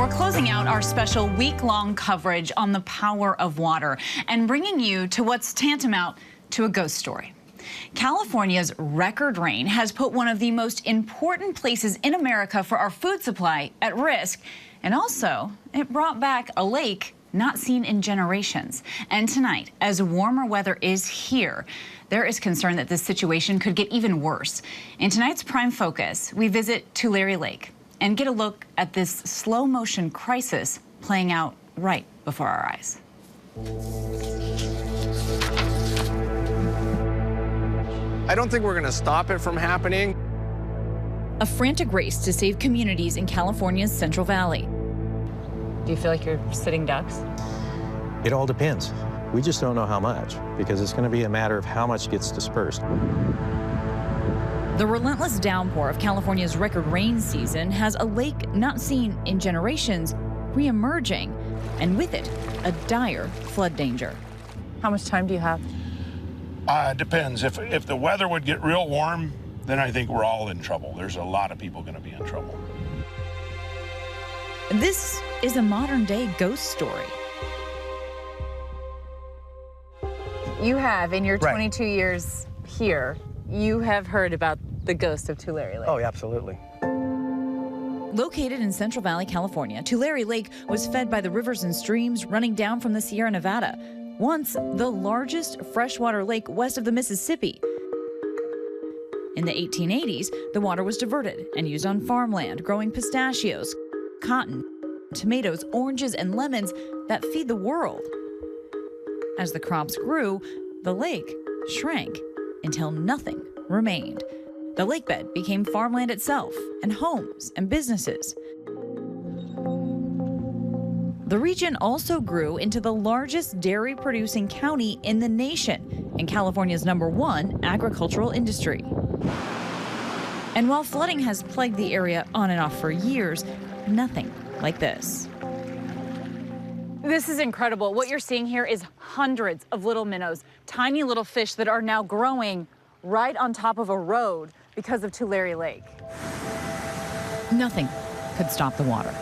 We're closing out our special week-long coverage on the power of water and bringing you to what's tantamount to a ghost story. California's record rain has put one of the most important places in America for our food supply at risk, and also it brought back a lake not seen in generations. And tonight, as warmer weather is here, there is concern that this situation could get even worse. In tonight's Prime Focus, we visit Tulare Lake and get a look at this slow-motion crisis playing out right before our eyes. I don't think we're going to stop it from happening. A frantic race to save communities in California's Central Valley. Do you feel like you're sitting ducks? It all depends. We just don't know how much, because it's going to be a matter of how much gets dispersed. The relentless downpour of California's record rain season has a lake not seen in generations re-emerging, and with it, a dire flood danger. How much time do you have? It depends. If the weather would get real warm, then I think we're all in trouble. There's a lot of people going to be in trouble. This is a modern-day ghost story. You have, in your 22 years here, you have heard about the ghost of Tulare Lake. Oh, yeah, absolutely. Located in Central Valley, California, Tulare Lake was fed by the rivers and streams running down from the Sierra Nevada, once the largest freshwater lake west of the Mississippi. In the 1880s, the water was diverted and used on farmland, growing pistachios, cotton, tomatoes, oranges, and lemons that feed the world. As the crops grew, the lake shrank until nothing remained. The lakebed became farmland itself and homes and businesses. The region also grew into the largest dairy-producing county in the nation and California's #1 agricultural industry. And while flooding has plagued the area on and off for years, nothing like this. This is incredible. What you're seeing here is hundreds of little minnows, tiny little fish that are now growing right on top of a road because of Tulare Lake. Nothing could stop the water.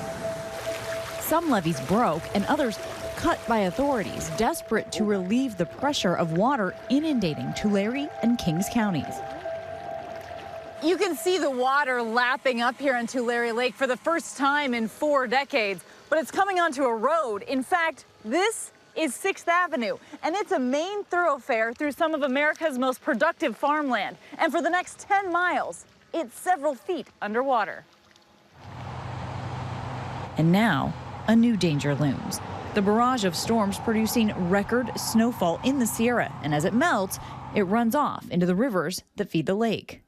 Some levees broke and others cut by authorities, desperate to relieve the pressure of water inundating Tulare and Kings counties. You can see the water lapping up here in Tulare Lake for the first time in 4 decades, but it's coming onto a road. In fact, this is 6th Avenue, and it's a main thoroughfare through some of America's most productive farmland. And for the next 10 miles, it's several feet underwater. And now, a new danger looms. The barrage of storms producing record snowfall in the Sierra, and as it melts, it runs off into the rivers that feed the lake.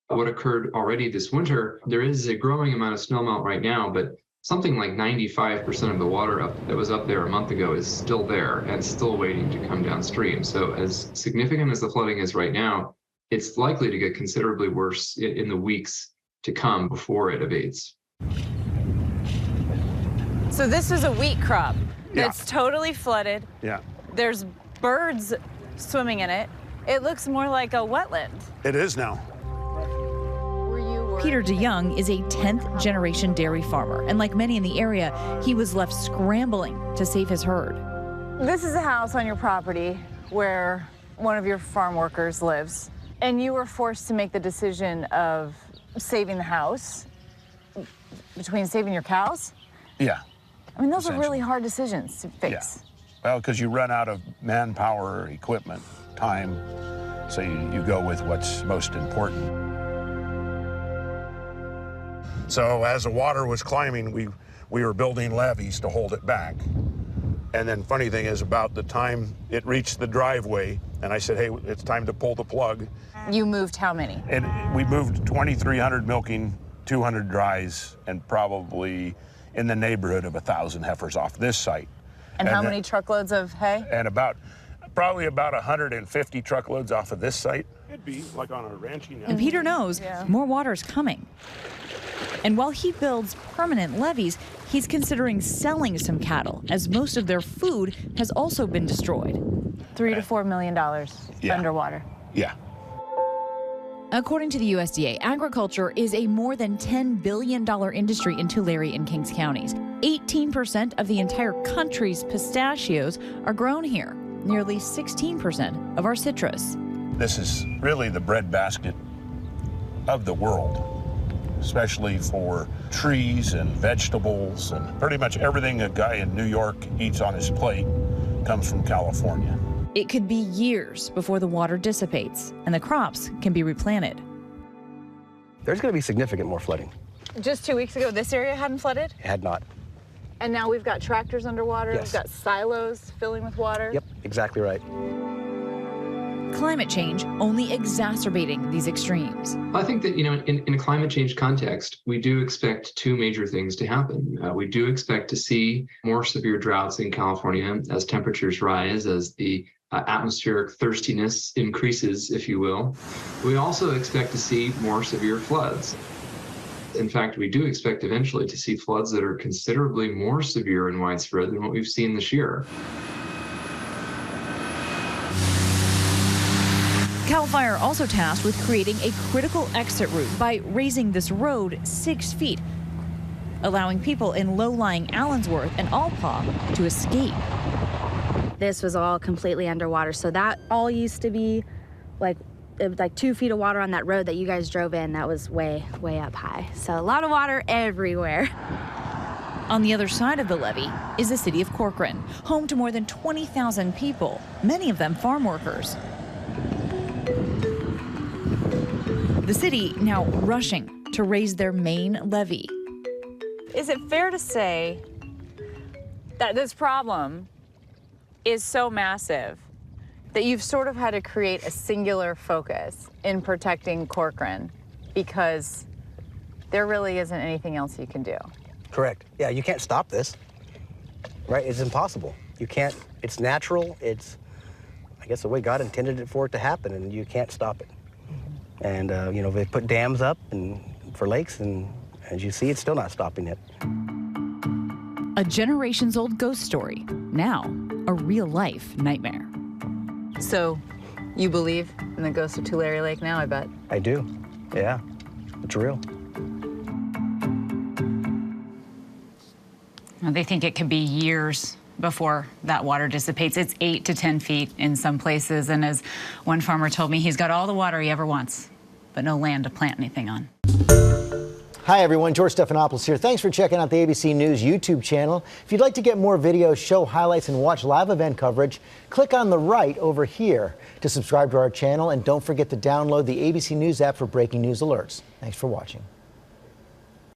What occurred already this winter, there is a growing amount of snowmelt right now, but something like 95% of the water that was up there a month ago is still there and still waiting to come downstream. So as significant as the flooding is right now, it's likely to get considerably worse in the weeks to come before it abates. So this is a wheat crop that's totally flooded. Yeah. There's birds swimming in it. It looks more like a wetland. It is now. Peter DeYoung is a 10th-generation dairy farmer, and like many in the area, he was left scrambling to save his herd. This is a house on your property where one of your farm workers lives, and you were forced to make the decision of saving the house between saving your cows? Yeah. I mean, those are really hard decisions to face. Yeah. Well, because you run out of manpower, equipment, time, so you go with what's most important. So as the water was climbing, we were building levees to hold it back. And then funny thing is, about the time it reached the driveway, and I said, hey, it's time to pull the plug. You moved how many? And we moved 2,300 milking, 200 dries, and probably in the neighborhood of 1,000 heifers off this site. And how many truckloads of hay? And probably about 150 truckloads off of this site. It'd be like on a ranching. And Peter knows more water's coming. And while he builds permanent levees, he's considering selling some cattle, as most of their food has also been destroyed. $3 to $4 million underwater. Yeah. According to the USDA, agriculture is a more than $10 billion industry in Tulare and Kings counties. 18% of the entire country's pistachios are grown here, nearly 16% of our citrus. This is really the breadbasket of the world, especially for trees and vegetables, and pretty much everything a guy in New York eats on his plate comes from California. It could be years before the water dissipates and the crops can be replanted. There's going to be significant more flooding. Just 2 weeks ago, this area hadn't flooded? It had not. And now we've got tractors underwater, Yes. We've got silos filling with water. Yep, exactly right. Climate change only exacerbating these extremes. I think that, in a climate change context, we do expect two major things to happen. We do expect to see more severe droughts in California as temperatures rise, as the atmospheric thirstiness increases, if you will. We also expect to see more severe floods. In fact, we do expect eventually to see floods that are considerably more severe and widespread than what we've seen this year. CAL FIRE also tasked with creating a critical exit route by raising this road 6 feet, allowing people in low-lying Allensworth and Alpaugh to escape. This was all completely underwater, so that all used to be like 2 feet of water on that road that you guys drove in. That was way, way up high. So a lot of water everywhere. On the other side of the levee is the city of Corcoran, home to more than 20,000 people, many of them farm workers. The city now rushing to raise their main levee. Is it fair to say that this problem is so massive that you've sort of had to create a singular focus in protecting Corcoran because there really isn't anything else you can do? Correct. Yeah, you can't stop this, right? It's impossible. You can't, it's natural. It's, I guess, the way God intended it for it to happen, and you can't stop it. And, they put dams up and for lakes, and as you see, it's still not stopping it. A generations-old ghost story, now a real-life nightmare. So, you believe in the ghost of Tulare Lake now, I bet? I do. Yeah, it's real. Well, they think it could be years before that water dissipates. It's 8 to 10 feet in some places, and as one farmer told me, he's got all the water he ever wants, but no land to plant anything on. Hi everyone, George Stephanopoulos here. Thanks for checking out the ABC News YouTube channel. If you'd like to get more videos, show highlights, and watch live event coverage, click on the right over here to subscribe to our channel, and don't forget to download the ABC News app for breaking news alerts. Thanks for watching.